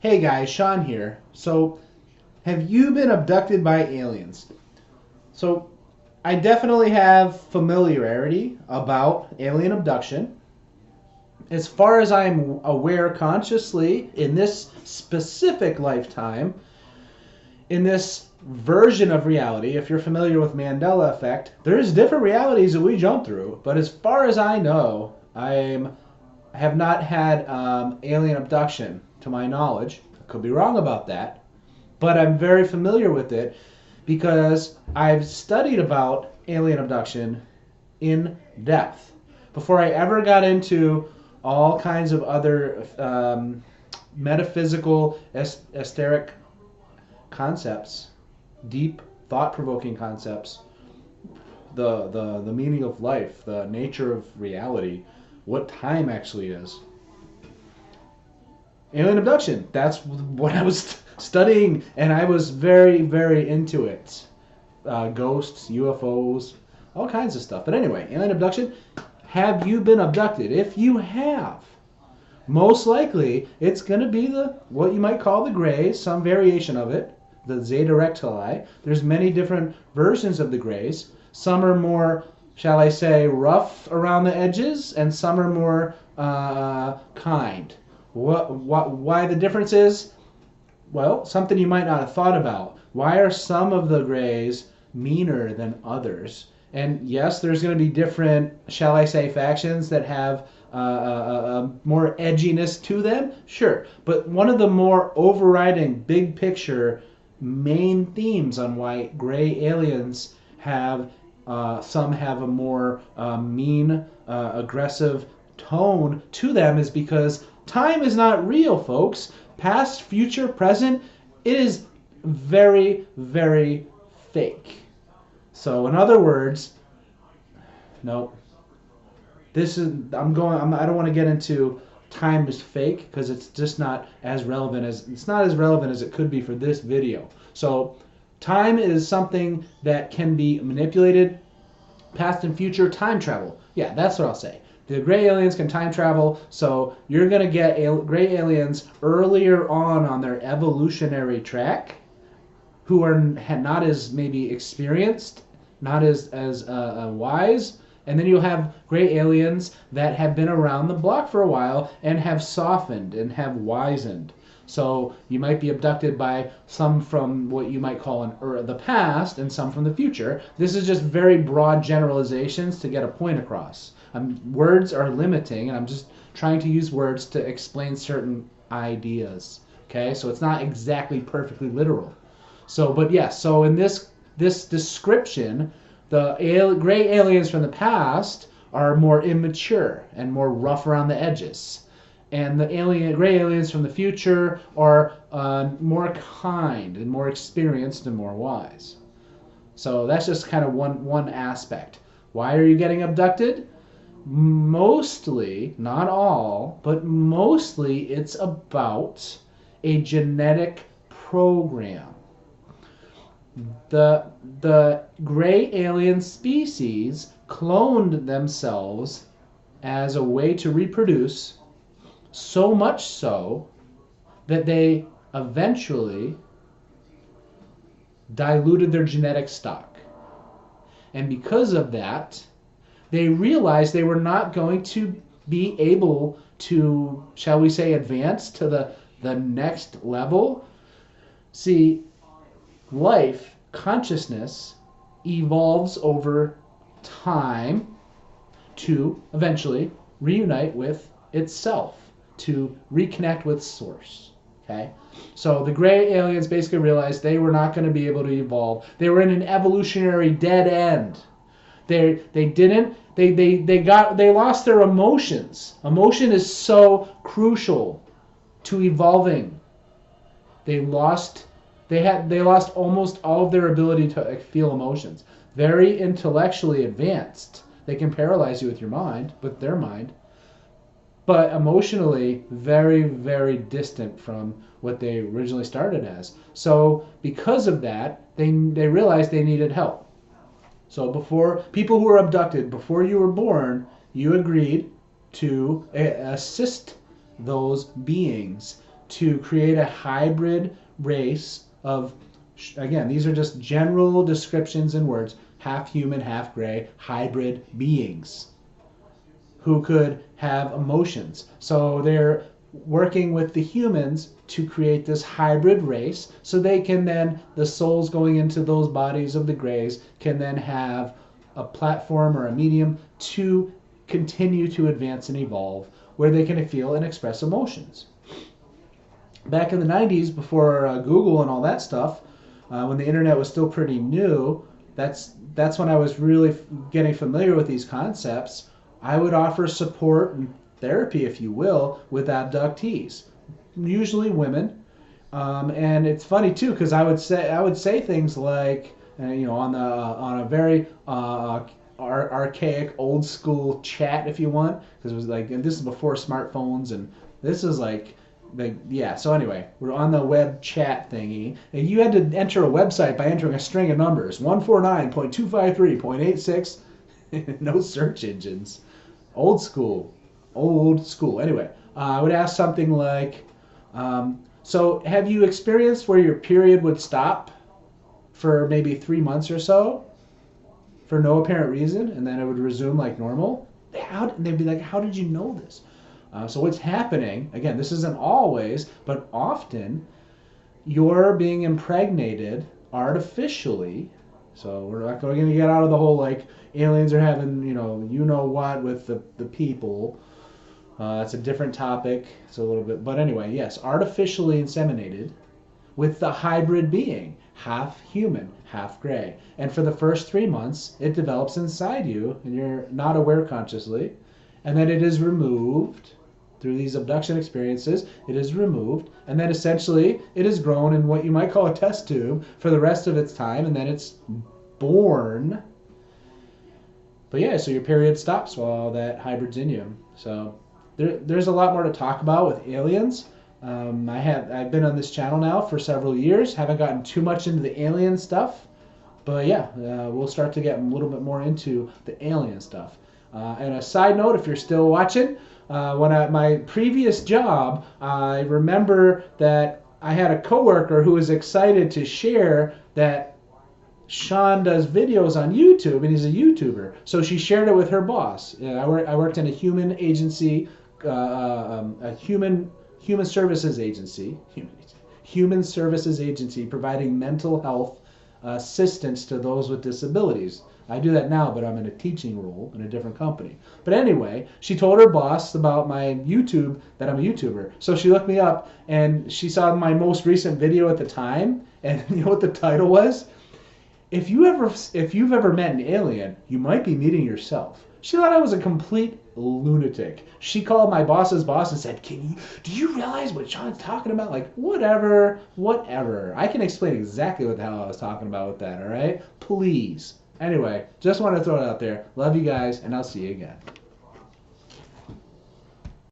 Hey guys, Sean here. So, have you been abducted by aliens? So, I definitely have familiarity about alien abduction. As far as I'm aware consciously in this specific lifetime, in this version of reality, if you're familiar with Mandela effect, there's different realities that we jump through. But as far as I know, I have not had alien abduction to my knowledge. I could be wrong about that, but I'm very familiar with it because I've studied about alien abduction in depth before I ever got into all kinds of other metaphysical, esoteric concepts, deep, thought-provoking concepts, the meaning of life, the nature of reality, what time actually is. Alien abduction. That's what I was studying, and I was very, very into it. Ghosts, UFOs, all kinds of stuff. But anyway, alien abduction. Have you been abducted? If you have, most likely it's going to be the what you might call the grays, some variation of it, the Zeta Rectili. There's many different versions of the grays. Some are more, shall I say, rough around the edges, and some are more kind. Why the difference is? Well, something you might not have thought about. Why are some of the grays meaner than others? And yes, there's going to be different, shall I say, factions that have more edginess to them. Sure. But one of the more overriding, big picture, main themes on why gray aliens have, some have a more mean, aggressive tone to them is because time is not real, folks. Past, future, present, it is very, very fake. So, in other words, no. I don't want to get into time is fake because it's just not as relevant as it could be for this video. So, time is something that can be manipulated. Past and future time travel. Yeah, that's what I'll say. The gray aliens can time travel, so you're going to get gray aliens earlier on their evolutionary track who are not as maybe experienced, not as wise, and then you'll have gray aliens that have been around the block for a while and have softened and have wizened. So you might be abducted by some from what you might call the past and some from the future. This is just very broad generalizations to get a point across. Words are limiting, and I'm just trying to use words to explain certain ideas. Okay, so it's not exactly perfectly literal. So, but yes, so in this description, the gray aliens from the past are more immature and more rough around the edges. And the gray aliens from the future are more kind and more experienced and more wise. So that's just kind of one aspect. Why are you getting abducted? Mostly, not all, but mostly it's about a genetic program. The gray alien species cloned themselves as a way to reproduce, so much so that they eventually diluted their genetic stock. And because of that, they realized they were not going to be able to, shall we say, advance to the next level. See, life, consciousness, evolves over time to eventually reunite with itself, to reconnect with source. Okay? So the gray aliens basically realized they were not going to be able to evolve. They were in an evolutionary dead end. They lost their emotions. Emotion is so crucial to evolving. They lost almost all of their ability to feel emotions. Very intellectually advanced. They can paralyze you with your mind, with their mind. But emotionally, very, very distant from what they originally started as. So because of that, they realized they needed help. So before people who were abducted, before you were born, you agreed to assist those beings to create a hybrid race of, again, these are just general descriptions and words, half human, half gray, hybrid beings who could have emotions. So they're working with the humans to create this hybrid race so they can then, the souls going into those bodies of the grays can then have a platform or a medium to continue to advance and evolve where they can feel and express emotions. Back in the 90s, before Google and all that stuff, when the internet was still pretty new, that's when I was really getting familiar with these concepts. I would offer support and therapy, if you will, with abductees, usually women. And it's funny too, because I would say things like, on a very archaic, old school chat, if you want, because it was like, and this is before smartphones, and this is like, yeah. So anyway, we're on the web chat thingy, and you had to enter a website by entering a string of numbers, 149.253.86. No search engines. Old school. Anyway, I would ask something like, so have you experienced where your period would stop for maybe 3 months or so for no apparent reason, and then it would resume like normal? They'd be like, how did you know this? So what's happening, again, this isn't always, but often, you're being impregnated artificially. So we're not going to get out of the whole like aliens are having, you know what with the people. It's a different topic. It's a little bit, but anyway, yes, artificially inseminated with the hybrid being, half human, half gray. And for the first 3 months, it develops inside you, and you're not aware consciously, and then it is removed through these abduction experiences. It is removed, and then essentially it is grown in what you might call a test tube for the rest of its time, and then it's born. But yeah, so your period stops while that hybrid's in you. So there's a lot more to talk about with aliens. I've been on this channel now for several years. Haven't gotten too much into the alien stuff, but yeah, we'll start to get a little bit more into the alien stuff. And a side note, if you're still watching, when at my previous job, I remember that I had a coworker who was excited to share that Sean does videos on YouTube, and he's a YouTuber. So she shared it with her boss. I worked in a human agency, a human services agency, human services agency providing mental health assistance to those with disabilities. I do that now, but I'm in a teaching role in a different company. But anyway, she told her boss about my YouTube, that I'm a YouTuber. So she looked me up, and she saw my most recent video at the time, and you know what the title was? If you've ever met an alien, you might be meeting yourself. She thought I was a complete lunatic. She called my boss's boss and said, do you realize what Sean's talking about? Like, whatever. I can explain exactly what the hell I was talking about with that, all right? Please. Anyway, just want to throw it out there. Love you guys, and I'll see you again.